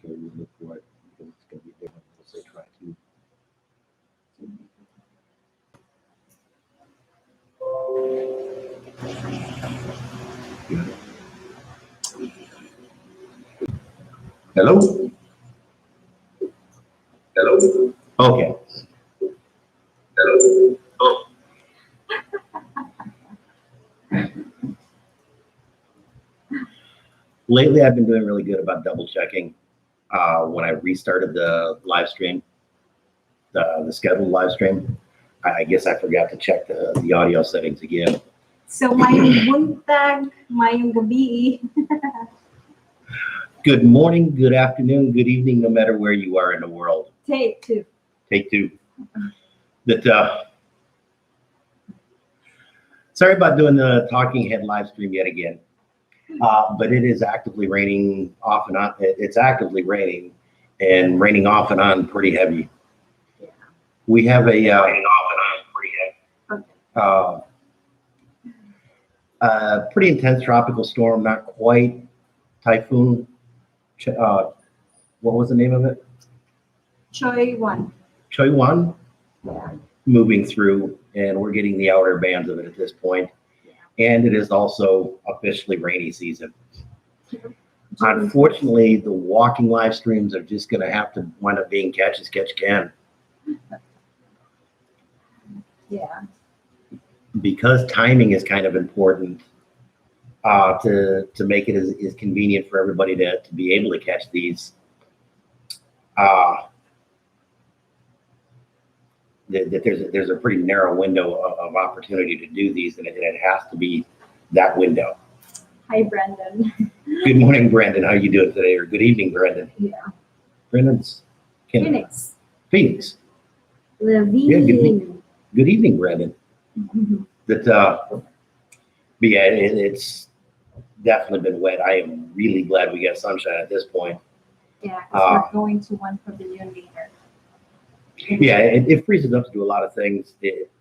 Okay, we look for it because it's going to be different. We'll say try to. Hello? Hello? Okay. Hello? Oh. Lately, I've been doing really good about double checking when I restarted the live stream, the scheduled live stream. I guess I forgot to check the audio settings again. So, mayong buntag, mayong gabi. Good morning, good afternoon, good evening, no matter where you are in the world. Take two. Take two. Sorry about doing the talking head live stream yet again. But it is actively raining off and on. It's actively raining and raining off and on pretty heavy. Yeah. We have a Raining off and on pretty heavy. pretty intense tropical storm, not quite typhoon. What was the name of it? Choi one. Choi one. Yeah. Moving through, and we're getting the outer bands of it at this point. Yeah. And it is also officially rainy season. Unfortunately, the walking live streams are just going to have to wind up being catch as catch can. Yeah. Because timing is kind of important to make it as convenient for everybody to be able to catch these. That there's a pretty narrow window of opportunity to do these, and it has to be that window. Hi, Brandon. Good morning, Brandon. How are you doing today? Or good evening, Brandon. Yeah. Brandon's Phoenix. Phoenix. Levine. Yeah, good evening, Brandon. Mm-hmm. But yeah, it's definitely been wet. I am really glad we got sunshine at this point. Yeah, because we're going to one pavilion later. Yeah, it frees us up to do a lot of things.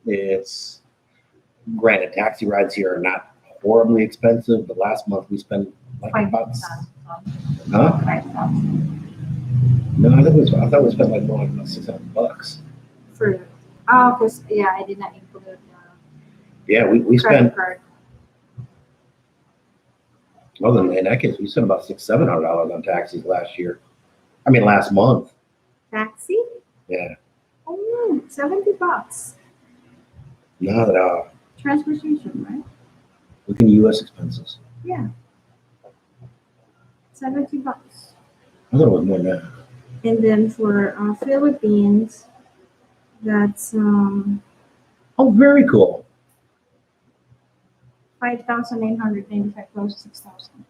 It's granted, taxi rides here are not horribly expensive, but last month we spent like $5. Huh? $5,000. No, I thought we spent like more like about $600. Because I did not include. Yeah, we spent. Card. Well, in that case, we spent about $600-700 on taxis last year. I mean, last month. Taxi? Yeah. Oh, $70. Not at all. Transportation, right? Look in U.S. expenses. Yeah. $70. I thought it was more than that. And then for Philippines, that's Oh, very cool. 5,995, close to 6,000.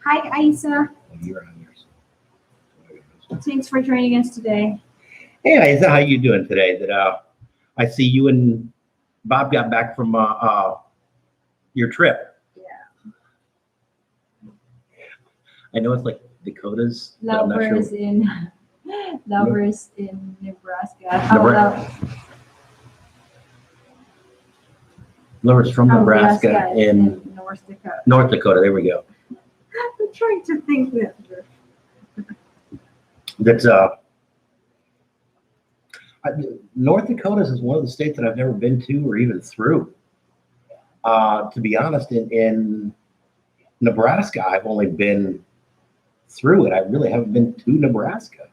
Hi, Isa. You're on yours. Thanks for joining us today. Hey, Isa, how you doing today? I see you and Bob got back from your trip. Yeah. I know it's like Dakotas. Lovers in Nebraska. Lovers from Nebraska in North Dakota. North Dakota. There we go. I'm trying to think that. That's North Dakota is one of the states that I've never been to or even through. To be honest, in Nebraska, I've only been through it. I really haven't been to Nebraska.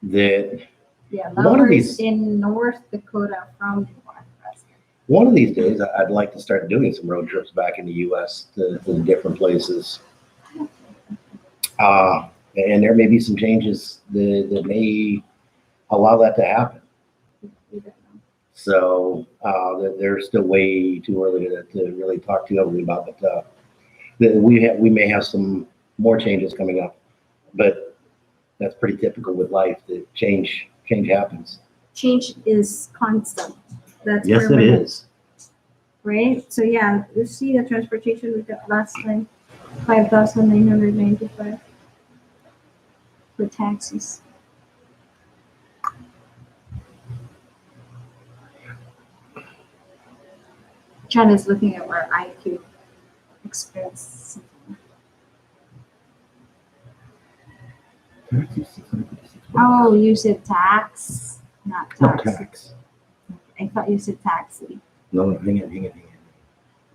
One of these in North Dakota from Nebraska. One of these days, I'd like to start doing some road trips back in the U.S. to different places. And there may be some changes that may allow that to happen. So they're still way too early to really talk too heavily about. But we may have some more changes coming up. But that's pretty typical with life. That change happens. Change is constant. That's yes, it is. Right. So yeah, you see the transportation we got last time, 5,995 for taxis. John is looking at our IQ expense. Oh, you said tax, not No tax. tax. I thought you said taxi. No, hang on. The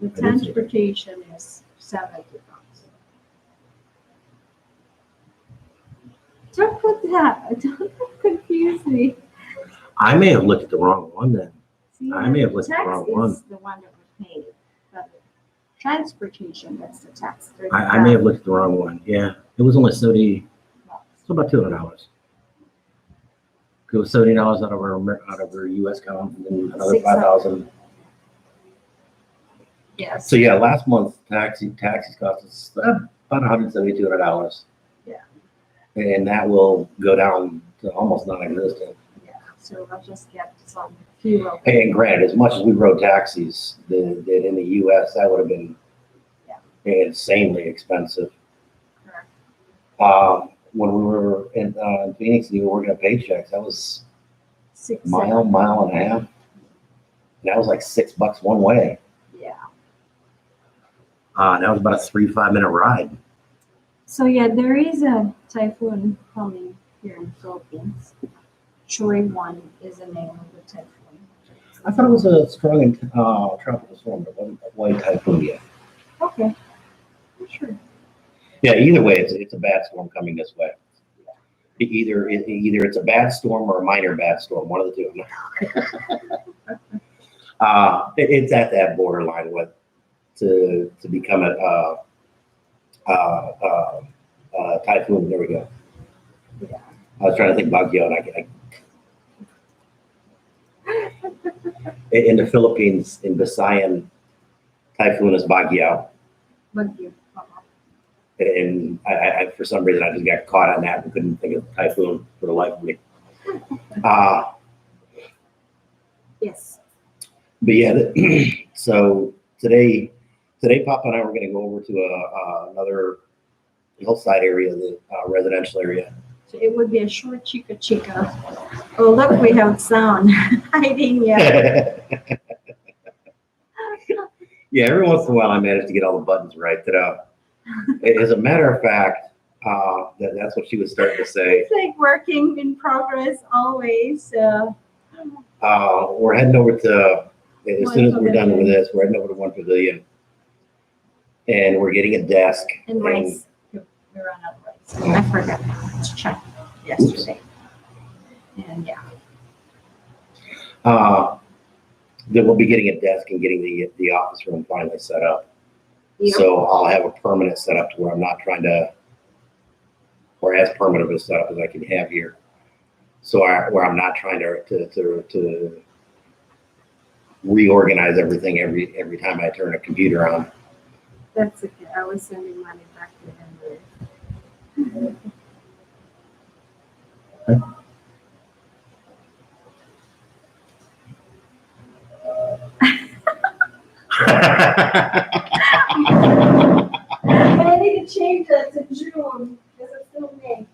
did say transportation is 70 bucks. Don't put that. Don't confuse me. I may have looked at the wrong one then. See, I may have looked at the wrong tax one. is the one that was paid. But transportation, that's the tax. I may have looked at the wrong one. Yeah, it was only 70. It's about $200. It was $70 out of our U.S. account, and then another 600. 5,000. Yes. So yeah, last month taxis cost us about $170-$200. Yeah. And that will go down to almost non-existent. Yeah. So I'll just get some fuel. And granted, as much as we rode taxis, that in the U.S. that would have been insanely expensive. Correct. When we were in Phoenix, we were working at Paychecks. That was 6 mile and a half. And that was like $6 one way. Yeah. That was about a 3-5 minute ride. So yeah, there is a typhoon coming here in the Philippines. Choi 1 is the name of the typhoon. I thought it was a strong tropical storm, but it wasn't quite typhoon yet. Okay. Sure. Yeah, either way, it's a bad storm coming this way. Either it's a bad storm or a minor bad storm, one of the two. It's at that borderline with to become a typhoon. There we go. Yeah. I was trying to think Baguio, and in the Philippines, in Visayan, typhoon is Baguio. Baguio. And I, for some reason, I just got caught on that and couldn't think of typhoon for the life of me. Yes. But yeah, so today, Papa and I were going to go over to another hillside area, the residential area. So it would be a short Chikka. Oh, look, we have sound hiding. Yeah. Yeah, every once in a while I manage to get all the buttons right. As a matter of fact, that's what she was starting to say. It's like working in progress always. We're heading over to, as soon as we're done with this, we're heading over to One Pavilion. And we're getting a desk. And rice. We run out of rice. I forgot to check yesterday. Oops. And yeah. Then we'll be getting a desk and getting the office room finally set up. Yep. So I'll have a permanent setup to where I'm not trying to, or as permanent of a setup as I can have here. So where I'm not trying to reorganize everything every time I turn a computer on. That's okay. I was sending money back to him. I need to change that to June because it's still May.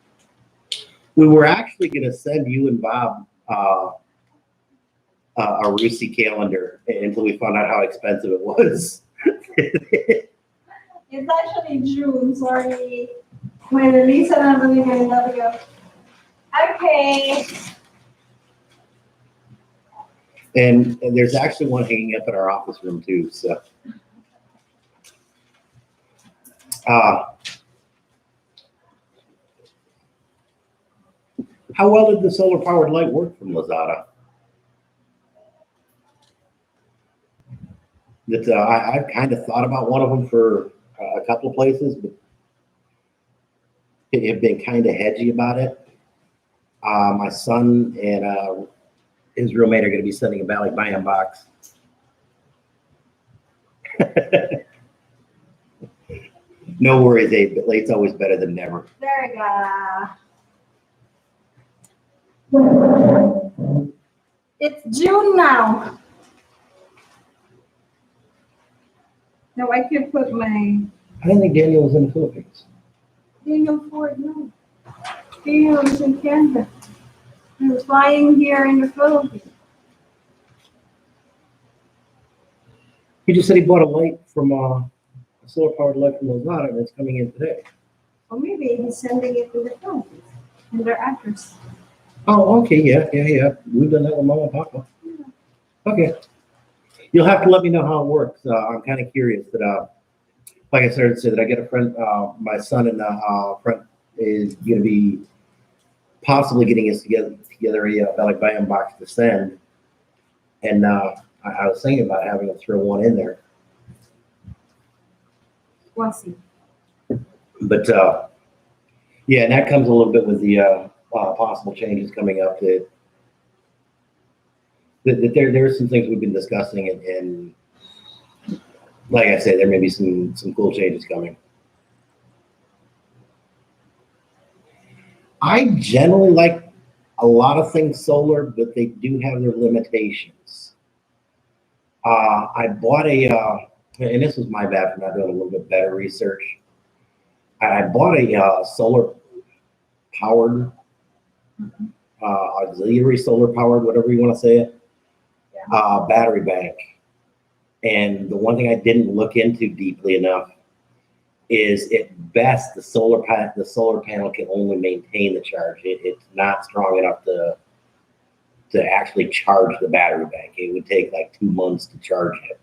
We were actually going to send you and Bob a Rusi calendar until we found out how expensive it was. It's actually June, sorry. When Lisa and I'm going to go. Okay. And there's actually one hanging up in our office room too. So, how well did the solar powered light work from Lazada? That I've kind of thought about one of them for a couple of places, but have been kind of hedgy about it. My son and his roommate are going to be sending a Valley Bam box. No worries, Abe, but late's always better than never. There we go. It's June now. No, I can put my I didn't think Daniel was in the Philippines. Daniel Ford, no. Daniel was in Canada. He was flying here in the Philippines. He just said he bought a light from a solar powered light from Lazada and it's coming in today. Or maybe he's sending it to the Philippines. and their address. Oh, okay, yeah. We've done that with Mama and Papa. Okay. You'll have to let me know how it works. I'm kind of curious that, like I started to say, that I get a friend, my son and friend is going to be possibly getting us together a Belly Bam box to send. And I was thinking about having to throw one in there. Wasi. But yeah, and that comes a little bit with the possible changes coming up that there's some things we've been discussing and like I said, there may be some cool changes coming. I generally like a lot of things solar, but they do have their limitations. I bought and this was my bad for not doing a little bit better research. I bought a solar powered, auxiliary solar powered, whatever you want to say it, battery bank. And the one thing I didn't look into deeply enough is at best the solar panel can only maintain the charge. It's not strong enough to actually charge the battery bank. It would take like 2 months to charge it.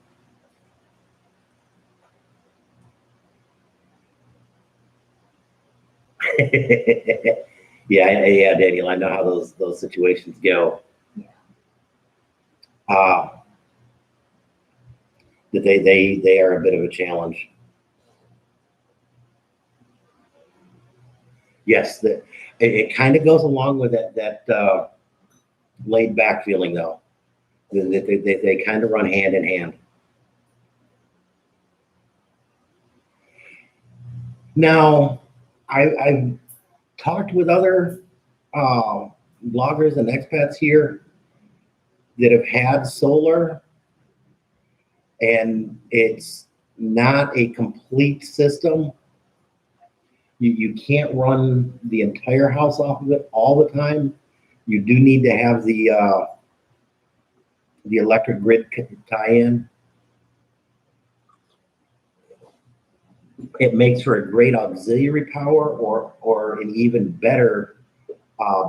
yeah, Daniel, I know how those situations go. That they are a bit of a challenge. Yes, it kind of goes along with that laid back feeling though. They kind of run hand in hand. Now, I've talked with other bloggers and expats here that have had solar, and it's not a complete system. You can't run the entire house off of it all the time. You do need to have the electric grid tie-in. It makes for a great auxiliary power or an even better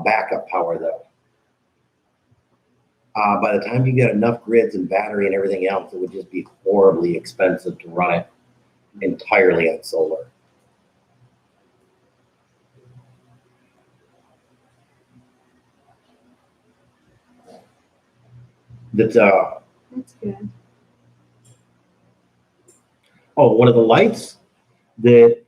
backup power though. By the time you get enough grids and battery and everything else, it would just be horribly expensive to run it entirely on solar. That's good. Oh, one of the lights that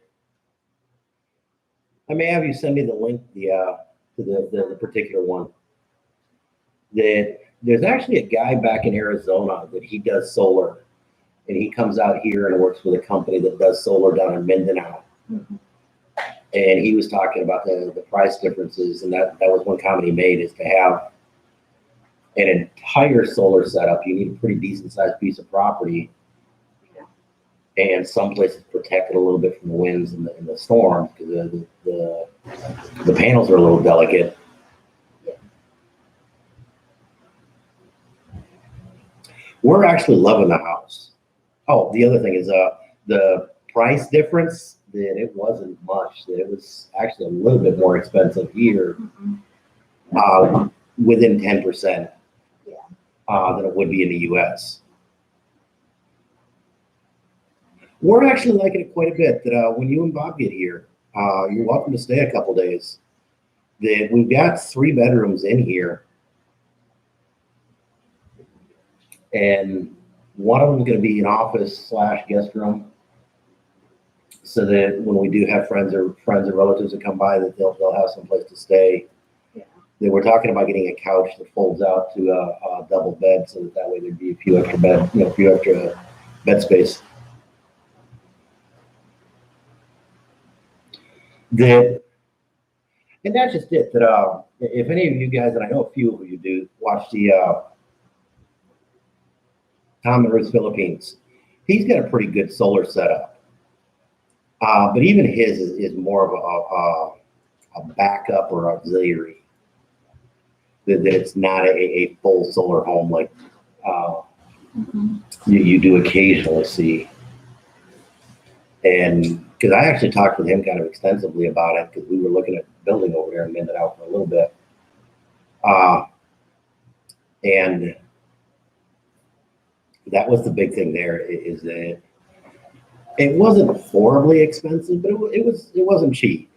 I may have you send me the link to the particular one. That there's actually a guy back in Arizona that he does solar, and he comes out here and works with a company that does solar down in Mindanao. Mm-hmm. And he was talking about the price differences, and that was one comment he made is to have an entire solar setup. You need a pretty decent sized piece of property. And some places protect it a little bit from the winds and the storms because the panels are a little delicate. Yeah. We're actually loving the house. Oh, the other thing is the price difference. That it wasn't much. That it was actually a little bit more expensive here, within 10%, than it would be in the U.S. We're actually liking it quite a bit. That when you and Bob get here, you're welcome to stay a couple days. That we've got 3 bedrooms in here, and one of them is going to be an office / guest room, so that when we do have friends or relatives that come by, that they'll have some place to stay. Yeah. That we're talking about getting a couch that folds out to a double bed, so that way there'd be a few extra bed space. And that's just it. That if any of you guys, and I know a few of you do, watch the Tom and Ruth Philippines, he's got a pretty good solar setup. But even his is more of a backup or auxiliary. That it's not a full solar home like you do occasionally see. And because I actually talked with him kind of extensively about it, because we were looking at building over there in Mindanao for a little bit. And that was the big thing there, is that it wasn't horribly expensive, but it wasn't cheap.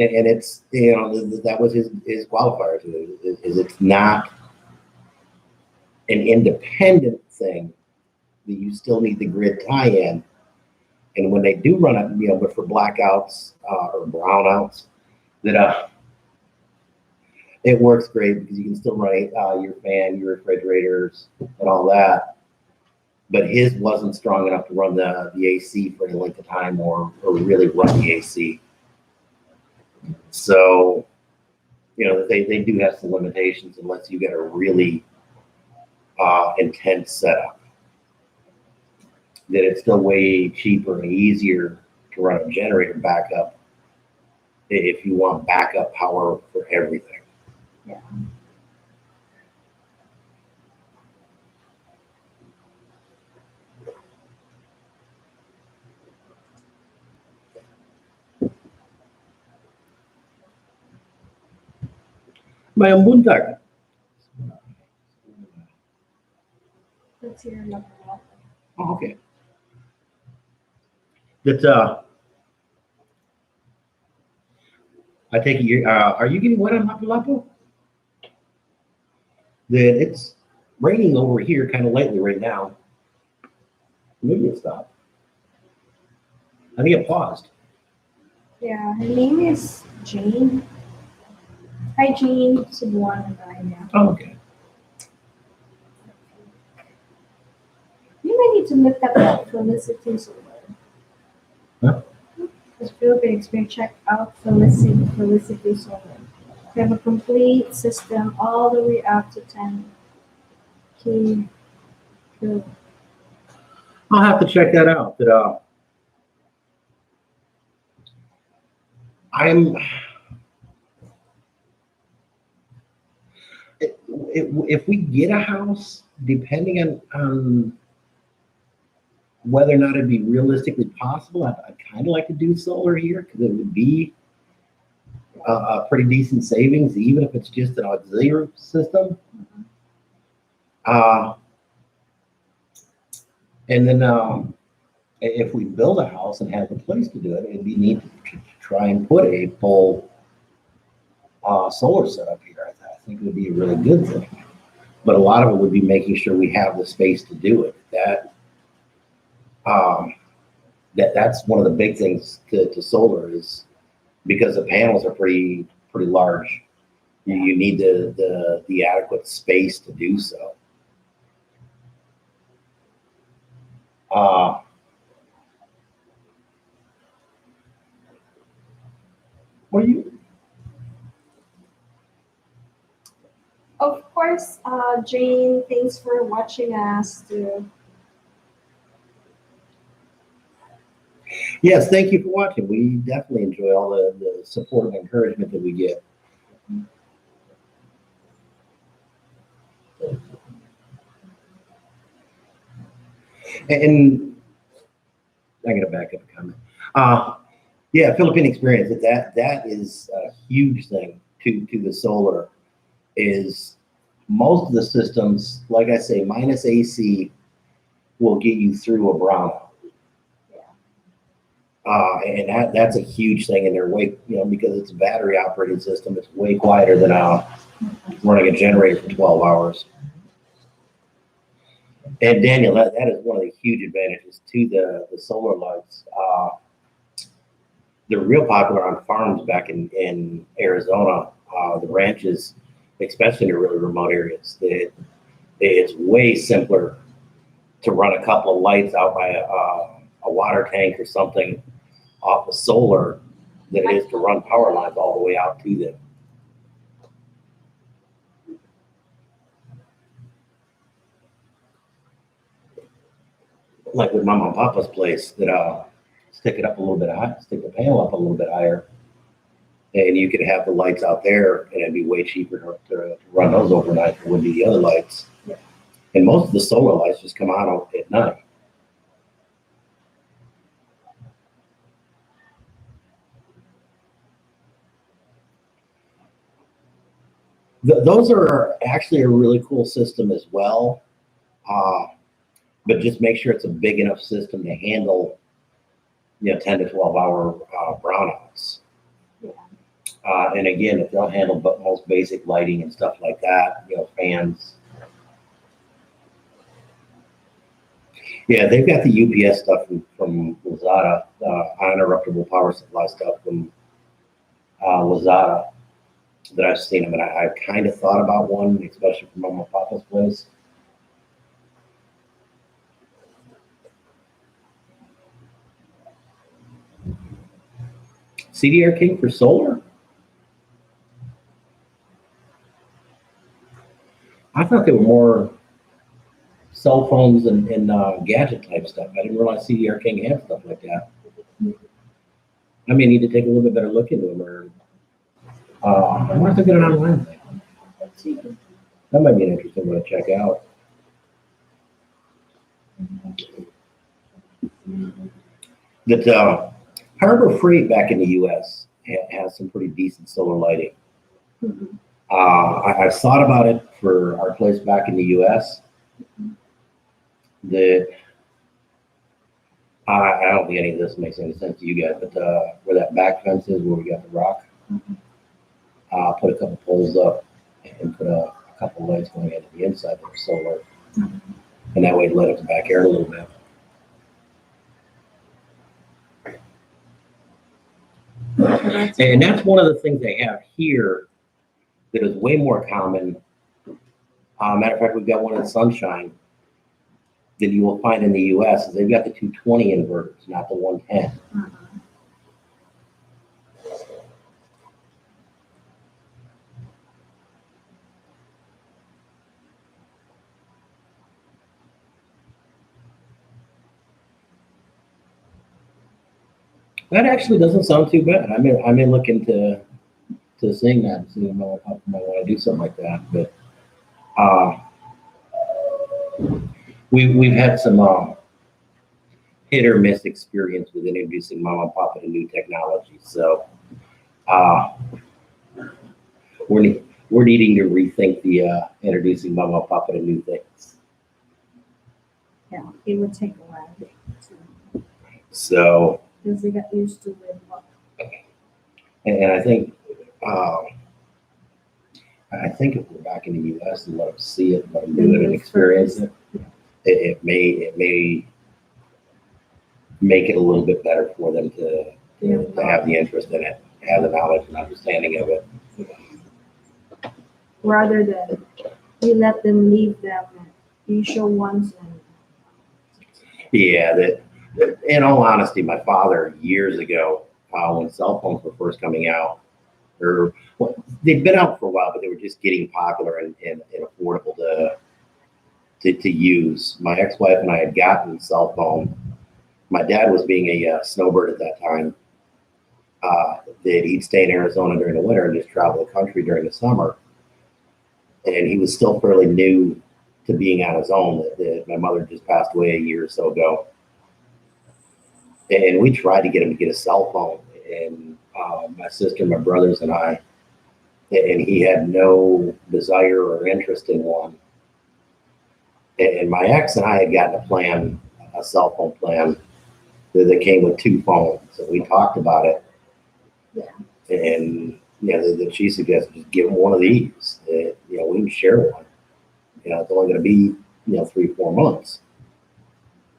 And it's, that was his qualifier to it, is it's not an independent thing, that you still need the grid tie-in. And when they do run it, but for blackouts or brownouts, that it works great because you can still run your fan, your refrigerators, and all that. But his wasn't strong enough to run the AC for any length of time, or really run the AC. So, they do have some limitations unless you get a really intense setup. That it's still way cheaper and easier to run a generator backup if you want backup power for everything. Yeah. May buntag. Let's hear another one. Oh, okay. That I take it are you getting wet on Lapu-Lapu? That it's raining over here kind of lightly right now. Maybe it stopped. I think it paused. Yeah, her name is Jane. Hi, Jane. Cebuana and I now. Oh, okay. You might need to look up that Felicity Solar. Huh? Because Philippine experience, check out Felicity Solar. They have a complete system all the way up to 10 kilo. I'll have to check that out. That I'm. If we get a house, depending on whether or not it'd be realistically possible, I'd kind of like to do solar here because it would be a pretty decent savings, even if it's just an auxiliary system. And then if we build a house and have the place to do it, it'd be neat to try and put a full solar setup here. I think it would be a really good thing. But a lot of it would be making sure we have the space to do it. That's one of the big things to solar, is because the panels are pretty large. You need the adequate space to do so. What do you? Of course, Jane, thanks for watching us too. Yes, thank you for watching. We definitely enjoy all the support and encouragement that we get. And I'm going to back up a comment. Yeah, Philippine experience. That is a huge thing to the solar. Is most of the systems, like I say, minus AC, will get you through a brownout. And that's a huge thing, and they're way, because it's a battery operated system, it's way quieter than running a generator for 12 hours. And Daniel, that is one of the huge advantages to the solar lights. They're real popular on farms back in Arizona, the ranches, especially in the really remote areas. It's way simpler to run a couple of lights out by a water tank or something off of solar than it is to run power lines all the way out to them. Like with Mama and Papa's place, that stick it up a little bit high, stick the panel up a little bit higher, and you could have the lights out there, and it'd be way cheaper to run those overnight than it would be the other lights. Yeah. And most of the solar lights just come on at night. Those are actually a really cool system as well. But just make sure it's a big enough system to handle, 10 to 12 hour brownouts. Yeah. And again, if they'll handle but most basic lighting and stuff like that, fans. Yeah, they've got the UPS stuff from Lazada, uninterruptible power supply stuff from Lazada that I've seen them, and I kind of thought about one, especially from Mama and Papa's place. CDR King for solar? I thought they were more cell phones and gadget type stuff. I didn't realize CDR King had stuff like that. I may need to take a little bit better look into them, or I wonder if they get an online thing. That might be an interesting one to check out. That Harbor Freight back in the U.S. has some pretty decent solar lighting. Mhm. I've thought about it for our place back in the U.S. That I don't think any of this makes any sense to you guys, but where that back fence is, where we got the rock, put a couple poles up and put a couple lights going into the inside there, solar, and that way it lit up the backyard a little bit. And that's one of the things they have here that is way more common. Matter of fact, we've got one in Sunshine that you will find in the U.S. is they've got the 220 inverters, not the 110. That actually doesn't sound too bad. I may look into seeing that and see if I might want to do something like that. But we've had some hit or miss experience with introducing Mama and Papa to new technology. So we're needing to rethink the introducing Mama and Papa to new things. Yeah, it would take a while. So, Because they got used to it. and I think if we're back in the U.S. and let them see it, let them do it and experience it, it may make it a little bit better for them to have the interest in it, have the knowledge and understanding of it. Rather than you let them leave them, you show once and Yeah, that in all honesty, my father years ago, when cell phones were first coming out, or well, they'd been out for a while, but they were just getting popular and affordable to use. My ex-wife and I had gotten a cell phone. My dad was being a snowbird at that time. That he'd stay in Arizona during the winter and just travel the country during the summer. And he was still fairly new to being on his own. My mother just passed away a year or so ago. And we tried to get him to get a cell phone. And my sister, my brothers, and I, and he had no desire or interest in one. And my ex and I had gotten a cell phone plan that came with two phones. So we talked about it. Yeah. And she suggested just give him one of these. We can share one. It's only going to be 3-4 months,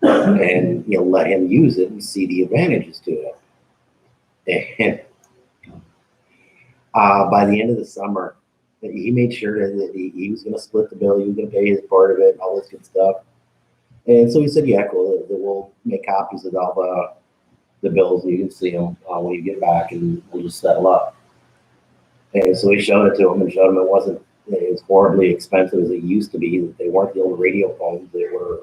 and let him use it and see the advantages to it. And by the end of the summer, he made sure that he was going to split the bill. He was going to pay his part of it, and all this good stuff. And so he said, "Yeah, cool. We'll make copies of all the bills, and you can see them when you get back, and we'll just settle up." And so we showed it to him and showed him it wasn't as horribly expensive as it used to be. That they weren't the old radio phones. They were,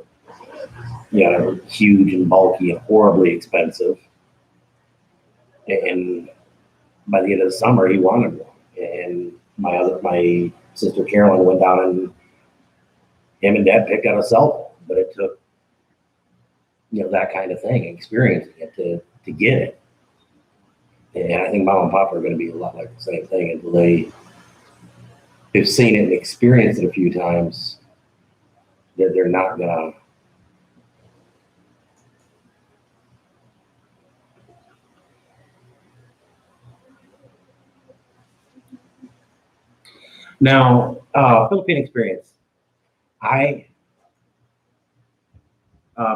huge and bulky and horribly expensive. And by the end of the summer, he wanted one. And my sister Carolyn went down and him and Dad picked out a cell phone. But it took, that kind of thing, experiencing it to get it. And I think Mom and Pop are going to be a lot like the same thing until they who've seen it and experienced it a few times, that they're not gonna. Now, Philippine experience.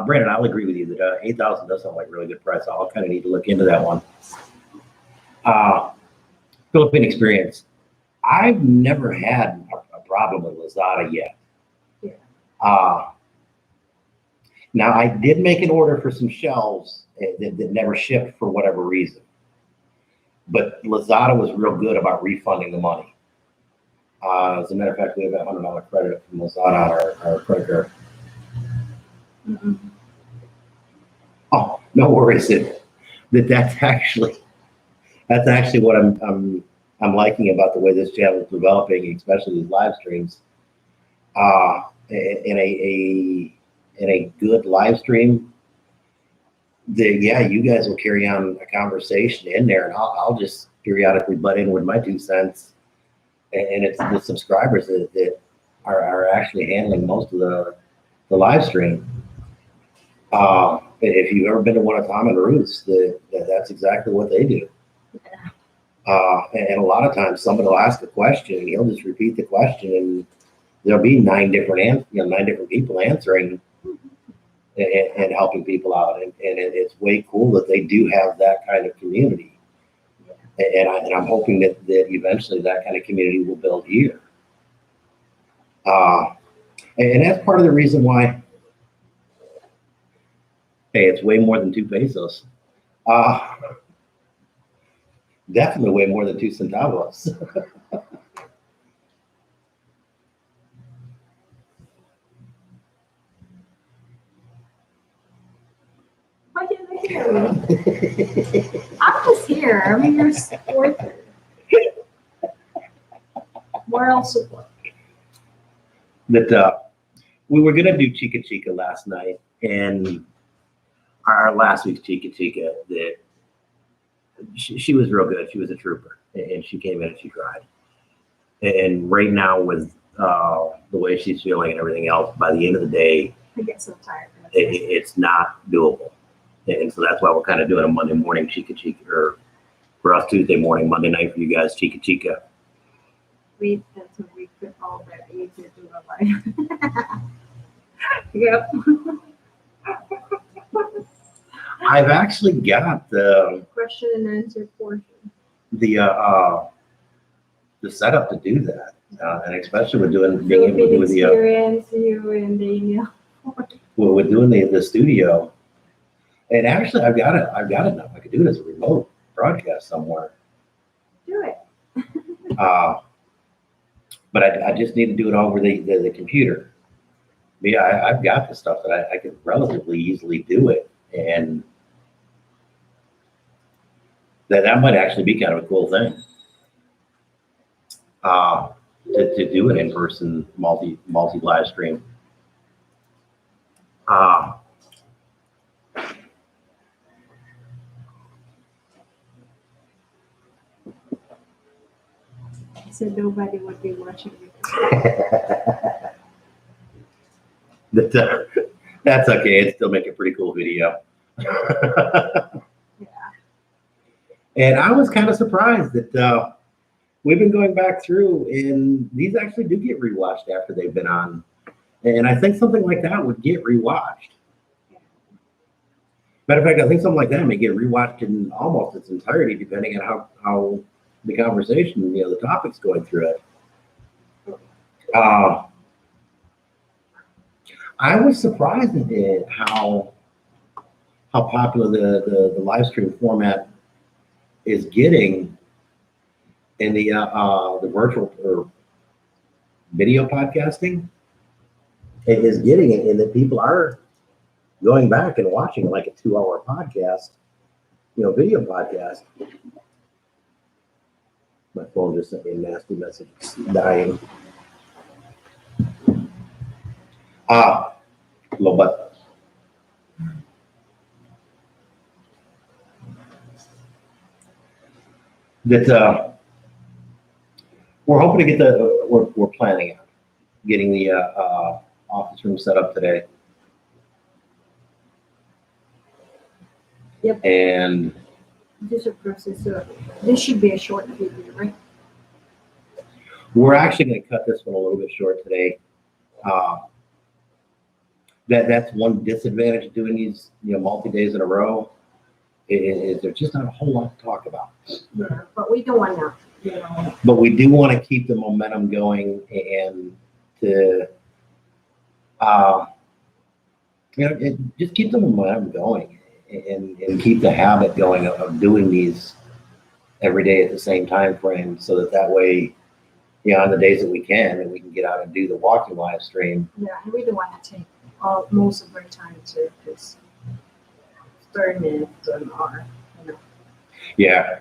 Brandon, I'll agree with you that 8,000 does sound like a really good price. I'll kind of need to look into that one. Philippine experience. I've never had a problem with Lazada yet. Yeah. Now, I did make an order for some shelves that never shipped for whatever reason. But Lazada was real good about refunding the money. As a matter of fact, we have a $100 credit from Lazada on our credit card. Mm-mm. Oh, no worries. That's actually what I'm liking about the way this channel is developing, especially these live streams. In a good live stream, you guys will carry on a conversation in there, and I'll just periodically butt in with my 2 cents. And it's the subscribers that are actually handling most of the live stream. If you've ever been to one of Tom and Ruth's, that's exactly what they do. And a lot of times somebody will ask a question and he'll just repeat the question, and there'll be 9 different people answering and helping people out. And it's way cool that they do have that kind of community. And I'm hoping that eventually that kind of community will build here. And that's part of the reason why, hey, it's way more than 2 pesos. Definitely way more than 2 centavos. Why didn't I hear you? I'm just here. I'm your supporter. Moral support. That we were gonna do Chikka last night, and our last week's Chikka, that she was real good. She was a trooper, and she came in and she cried. And right now, with the way she's feeling and everything else, by the end of the day, I get so tired. it's not doable. And so that's why we're kind of doing a Monday morning Chikka, or for us Tuesday morning, Monday night for you guys Chikka. That's when we put all that into our life. Yep. I've actually got the Question and answer portion. the setup to do that, and especially with being able to do the experience you and the email. we're doing the studio. And actually, I've got it now. I could do it as a remote broadcast somewhere. Do it. But I just need to do it over the computer. Yeah, I've got the stuff that I could relatively easily do it, and that might actually be kind of a cool thing. To do an in-person multi live stream. So nobody would be watching you. That's okay. It'd still make a pretty cool video. Yeah. And I was kind of surprised that we've been going back through, and these actually do get rewatched after they've been on. And I think something like that would get rewatched. Matter of fact, I think something like that may get rewatched in almost its entirety, depending on how the conversation, the topic's going through it. I was surprised at how popular the live stream format is getting in the virtual or video podcasting. It is getting it, and that people are going back and watching like a 2-hour podcast, video podcast. My phone just sent me a nasty message. It's dying. Lobat. That we're hoping to get we're planning on getting the office room set up today. Yep. And This is a process. This should be a short video, right? we're actually going to cut this one a little bit short today. That's one disadvantage of doing these, multi-days in a row. Is there's just not a whole lot to talk about. Yeah, but we don't want to, But we do want to keep the momentum going and to, just keep the momentum going and keep the habit going of doing these every day at the same time frame, so that way, on the days that we can get out and do the walking live stream. yeah, and we don't want to take most of our time to just 30 minutes or an hour. Yeah,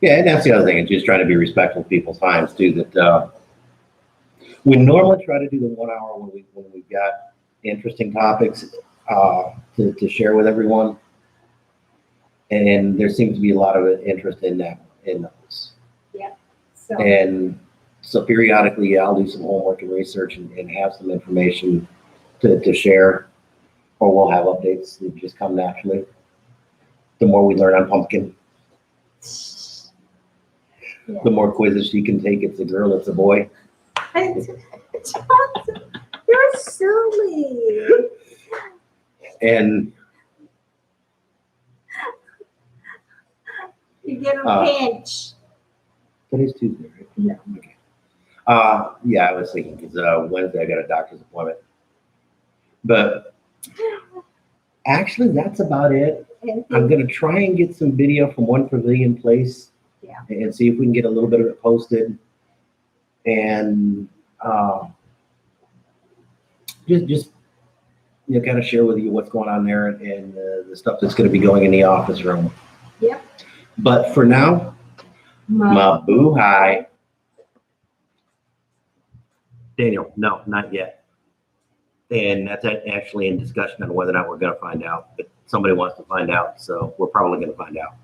and that's the other thing, is just trying to be respectful of people's times too. That we normally try to do the 1 hour when we've got interesting topics to share with everyone, and there seems to be a lot of interest in those. Yeah. So. And so periodically, I'll do some homework and research and have some information to share, or we'll have updates that just come naturally. The more we learn on pumpkin, Yeah. the more quizzes she can take. It's a girl, it's a boy. You're silly. And You get a pinch. today's Tuesday, right? Yeah. Okay. Yeah, I was thinking because Wednesday I got a doctor's appointment. But actually, that's about it. I'm gonna try and get some video from One Pavilion Place. Yeah. And see if we can get a little bit of it posted. And just kind of share with you what's going on there and the stuff that's going to be going in the office room. Yep. But for now, mabuhay. Daniel, no, not yet. And that's actually in discussion on whether or not we're going to find out. But somebody wants to find out, so we're probably going to find out.